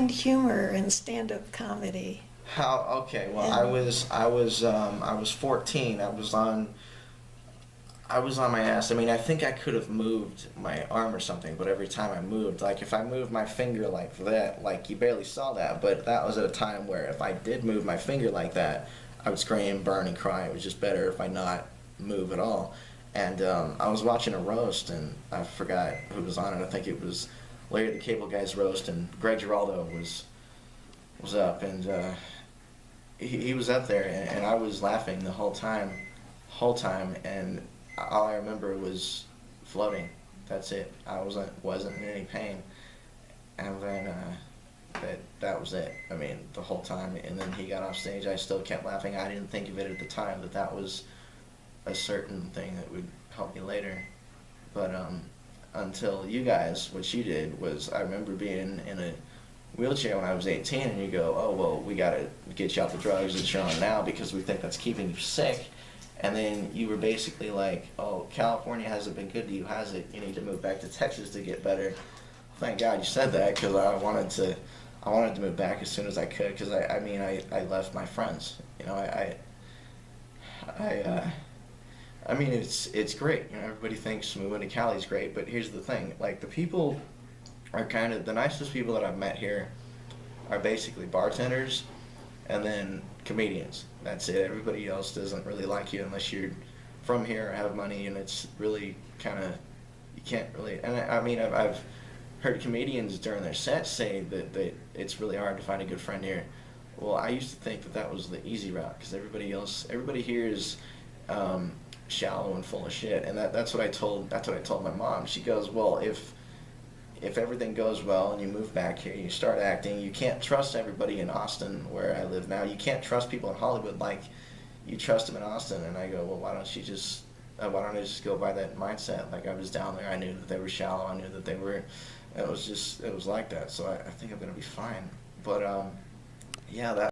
find humor in stand-up comedy? How? Okay. Well, And I was 14. I was on my ass. I mean, I think I could have moved my arm or something, but every time I moved, like if I moved my finger like that, like you barely saw that, but that was at a time where if I did move my finger like that, I would scream, burn, and cry. It was just better if I not move at all. And I was watching a roast, and I forgot who was on it. I think it was Larry the Cable Guy's roast, and Greg Giraldo was up, and he was up there, and I was laughing the whole time, and all I remember was floating. That's it. I wasn't in any pain, and then that was it. I mean, the whole time. And then he got off stage. I still kept laughing. I didn't think of it at the time that was a certain thing that would help me later. But until you guys, what you did was, I remember being in a wheelchair when I was 18, and you go, oh well, we gotta get you off the drugs that you're on now because we think that's keeping you sick. And then you were basically like, oh, California hasn't been good to you, has it? You need to move back to Texas to get better. Thank God you said that, because I wanted to move back as soon as I could, because I left my friends. You know, I mean, it's great. You know, everybody thinks moving to Cali is great, but here's the thing: like, the people are kind of the nicest people that I've met here are basically bartenders, and then comedians. That's it. Everybody else doesn't really like you unless you're from here or have money, and it's really kind of, you can't really. And I mean, I've heard comedians during their sets say that it's really hard to find a good friend here. Well, I used to think that was the easy route, because everybody here is shallow and full of shit, and that's what I told my mom. She goes, well, if everything goes well and you move back here, you start acting, you can't trust everybody in Austin, where I live now. You can't trust people in Hollywood like you trust them in Austin. And I go, well, why don't I just go by that mindset? Like, I was down there, I knew that they were shallow, I knew that they were, it was like that. So I think I'm gonna be fine. But yeah, that